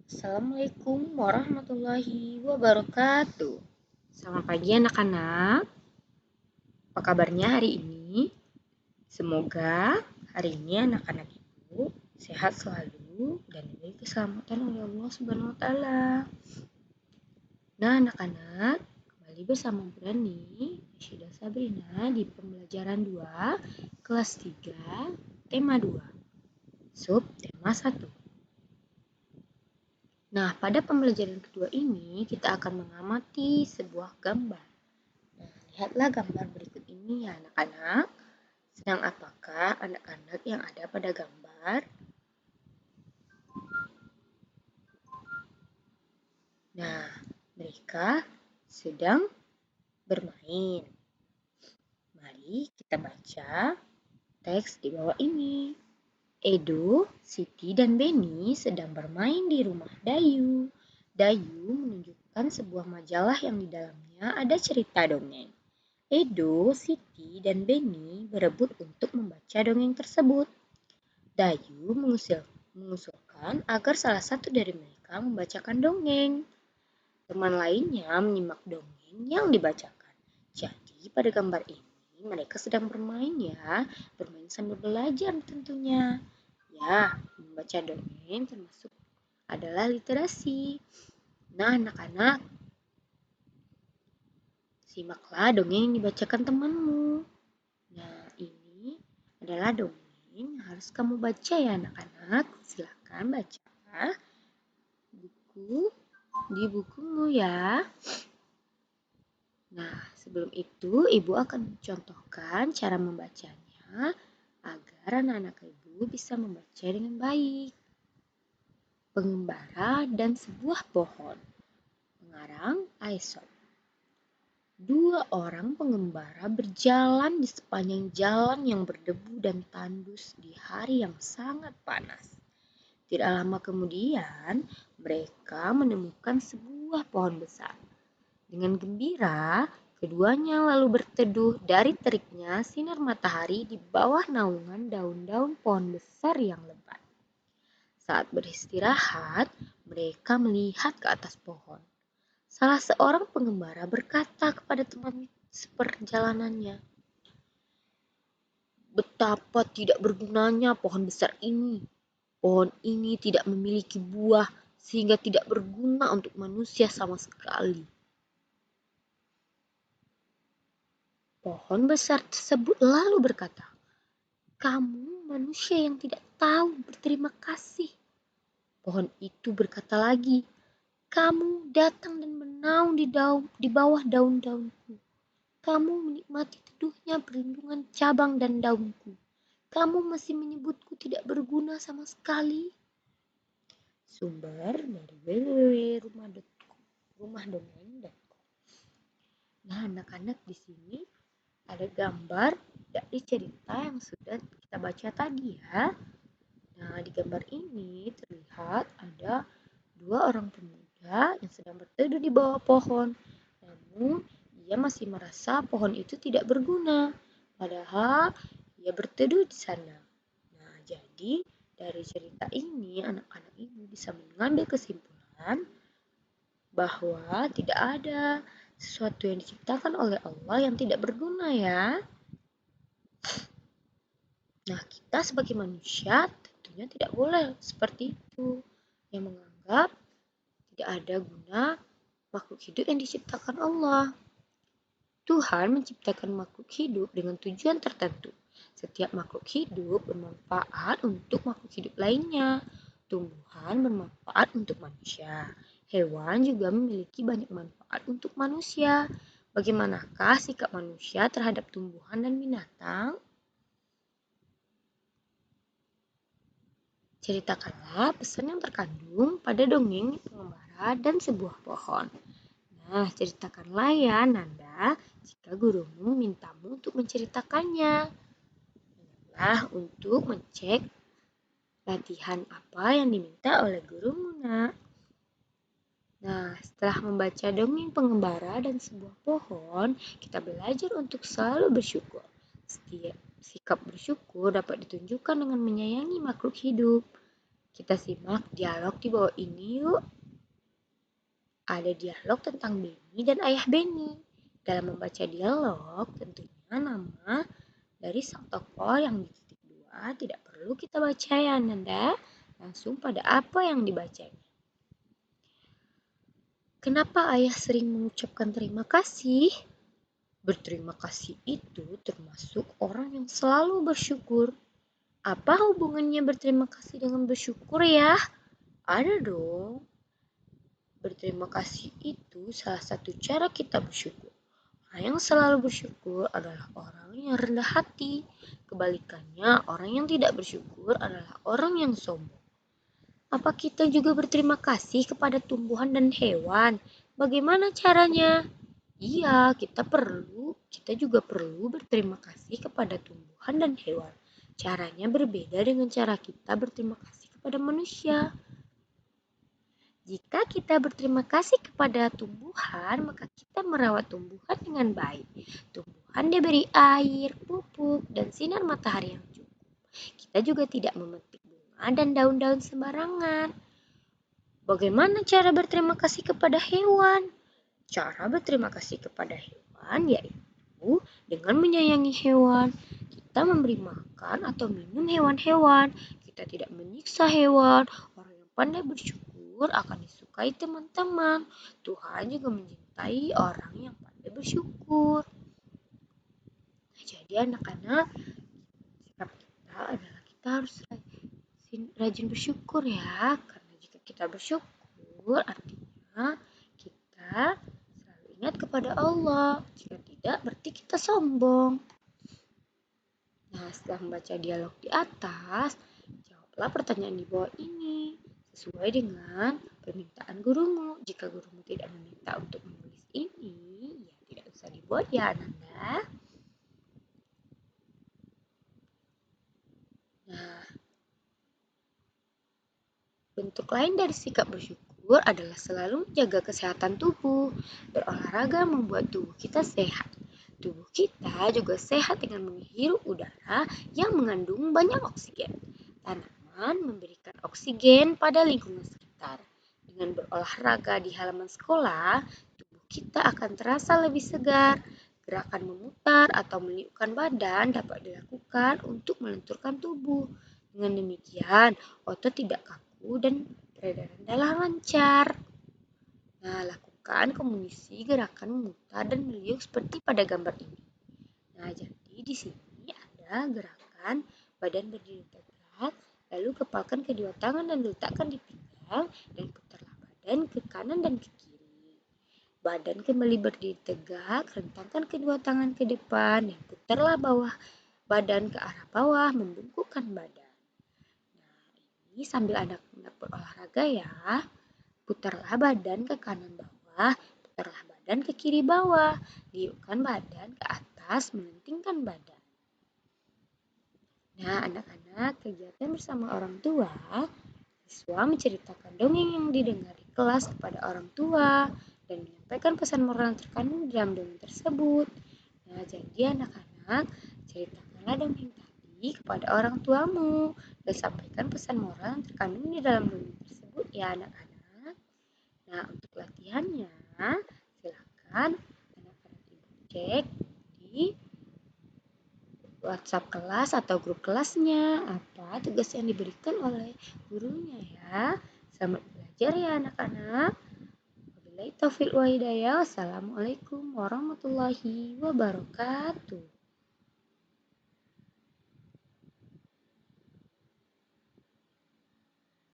Assalamualaikum warahmatullahi wabarakatuh. Selamat pagi anak-anak. Apa kabarnya hari ini? Semoga hari ini anak-anak ibu sehat selalu dan diberi keselamatan oleh Allah Subhanahu wa taala. Nah, anak-anak, kembali bersama Brani, Syida Sabrina di pembelajaran 2, kelas 3, tema 2, sub tema 1. Nah, pada pembelajaran kedua ini kita akan mengamati sebuah gambar. Nah, lihatlah gambar berikut ini ya anak-anak. Sedang apakah anak-anak yang ada pada gambar? Nah, mereka sedang bermain. Mari kita baca teks di bawah ini. Edo, Siti, dan Beni sedang bermain di rumah Dayu. Dayu menunjukkan sebuah majalah yang di dalamnya ada cerita dongeng. Edo, Siti, dan Beni berebut untuk membaca dongeng tersebut. Dayu mengusulkan agar salah satu dari mereka membacakan dongeng. Teman lainnya menyimak dongeng yang dibacakan. Jadi pada gambar ini mereka sedang bermain ya, bermain sambil belajar tentunya. Ya, membaca dongeng termasuk adalah literasi. Nah, anak-anak, simaklah dongeng yang dibacakan temanmu. Nah, ini adalah dongeng yang harus kamu baca ya anak-anak. Silakan baca buku di bukumu ya. Nah, sebelum itu ibu akan mencontohkan cara membacanya agar anak-anak ibu bisa membaca dengan baik. Pengembara dan sebuah pohon. Pengarang Aesop. Dua orang pengembara berjalan di sepanjang jalan yang berdebu dan tandus di hari yang sangat panas. Tidak lama kemudian, mereka menemukan sebuah pohon besar. Dengan gembira, keduanya lalu berteduh dari teriknya sinar matahari di bawah naungan daun-daun pohon besar yang lebat. Saat beristirahat, mereka melihat ke atas pohon. Salah seorang pengembara berkata kepada teman seperjalanannya, "Betapa tidak bergunanya pohon besar ini. Pohon ini tidak memiliki buah sehingga tidak berguna untuk manusia sama sekali." Pohon besar tersebut lalu berkata, "Kamu manusia yang tidak tahu berterima kasih." Pohon itu berkata lagi, "Kamu datang dan menaung di bawah daun-daunku. Kamu menikmati teduhnya perlindungan cabang dan daunku. Kamu masih menyebutku tidak berguna sama sekali." Sumber dari www.rumahdongeng.com. Nah, anak-anak di sini ada gambar dari cerita yang sudah kita baca tadi ya. Nah, di gambar ini terlihat ada dua orang pemuda yang sedang berteduh di bawah pohon. Namun, ia masih merasa pohon itu tidak berguna. Padahal, ia berteduh di sana. Nah, jadi dari cerita ini, anak-anak ibu bisa mengambil kesimpulan bahwa tidak ada sesuatu yang diciptakan oleh Allah yang tidak berguna ya. Nah, kita sebagai manusia tentunya tidak boleh seperti itu, yang menganggap tidak ada guna makhluk hidup yang diciptakan Allah. Tuhan menciptakan makhluk hidup dengan tujuan tertentu. Setiap makhluk hidup bermanfaat untuk makhluk hidup lainnya. Tumbuhan bermanfaat untuk manusia. Hewan juga memiliki banyak manfaat untuk manusia. Bagaimanakah sikap manusia terhadap tumbuhan dan binatang? Ceritakanlah pesan yang terkandung pada dongeng pengembara dan sebuah pohon. Nah, ceritakanlah ya Nanda jika gurumu memintamu untuk menceritakannya. Ingatlah untuk mengecek latihan apa yang diminta oleh gurumu, nak. Nah, setelah membaca dongeng pengembara dan sebuah pohon, kita belajar untuk selalu bersyukur. Setiap sikap bersyukur dapat ditunjukkan dengan menyayangi makhluk hidup. Kita simak dialog di bawah ini yuk. Ada dialog tentang Benny dan ayah Benny. Dalam membaca dialog, tentunya nama dari sang tokoh yang di titik 2 tidak perlu kita baca ya Nanda. Langsung pada apa yang dibacanya. Kenapa ayah sering mengucapkan terima kasih? Berterima kasih itu termasuk orang yang selalu bersyukur. Apa hubungannya berterima kasih dengan bersyukur ya? Ada dong. Berterima kasih itu salah satu cara kita bersyukur. Orang yang selalu bersyukur adalah orang yang rendah hati. Kebalikannya, orang yang tidak bersyukur adalah orang yang sombong. Apa kita juga berterima kasih kepada tumbuhan dan hewan? Bagaimana caranya? Iya, kita juga perlu berterima kasih kepada tumbuhan dan hewan. Caranya berbeda dengan cara kita berterima kasih kepada manusia. Jika kita berterima kasih kepada tumbuhan, maka kita merawat tumbuhan dengan baik. Tumbuhan diberi air, pupuk, dan sinar matahari yang cukup. Kita juga tidak memetik bunga dan daun-daun sembarangan. Bagaimana cara berterima kasih kepada hewan? Cara berterima kasih kepada hewan yaitu dengan menyayangi hewan. Kita memberi makan atau minum hewan-hewan. Kita tidak menyiksa hewan. Orang yang pandai bersyukur akan disukai teman-teman. Tuhan juga mencintai orang yang pandai bersyukur. Jadi anak-anak, sikap kita adalah kita harus rajin bersyukur ya. Karena jika kita bersyukur artinya kita selalu ingat kepada Allah. Jika tidak berarti kita sombong. Nah, setelah membaca dialog di atas, jawablah pertanyaan di bawah ini sesuai dengan permintaan gurumu. Jika gurumu tidak meminta untuk menulis ini, ya tidak usah dibuat ya Ananda. Nah, bentuk lain dari sikap bersyukur adalah selalu menjaga kesehatan tubuh. Berolahraga membuat tubuh kita sehat. Tubuh kita juga sehat dengan menghirup udara yang mengandung banyak oksigen. Tanaman memberikan oksigen pada lingkungan sekitar. Dengan berolahraga di halaman sekolah, tubuh kita akan terasa lebih segar. Gerakan memutar atau meniupkan badan dapat dilakukan untuk melenturkan tubuh. Dengan demikian, otot tidak kaku dan peredaran darah lancar. Nah, lakukan kombinasi gerakan memutar dan meliuk seperti pada gambar ini. Nah, jadi di sini ada gerakan badan berdiri tegak, lalu kepalkan kedua tangan dan letakkan di pinggang, dan putarlah badan ke kanan dan ke kiri. Badan kembali berdiri tegak, rentangkan kedua tangan ke depan, dan putarlah badan ke arah bawah, membungkukkan badan. Nah, ini sambil anak-anak berolahraga ya. Putarlah badan ke kanan bawah, putarlah badan ke kiri bawah, liukkan badan ke atas, melentingkan badan. Nah, anak-anak, kegiatan bersama orang tua, siswa menceritakan dongeng yang didengar di kelas kepada orang tua dan menyampaikan pesan moral yang terkandung dalam dongeng tersebut. Nah, jadi anak-anak, ceritakanlah dongeng tadi kepada orang tuamu dan sampaikan pesan moral yang terkandung di dalam dongeng tersebut ya anak-anak. Nah, untuk latihannya, silakan anak-anak ibu cek di WhatsApp kelas atau grup kelasnya apa tugas yang diberikan oleh gurunya ya. Selamat belajar ya anak-anak. Wabillahi taufiq wa hidayah. Wassalamualaikum warahmatullahi wabarakatuh.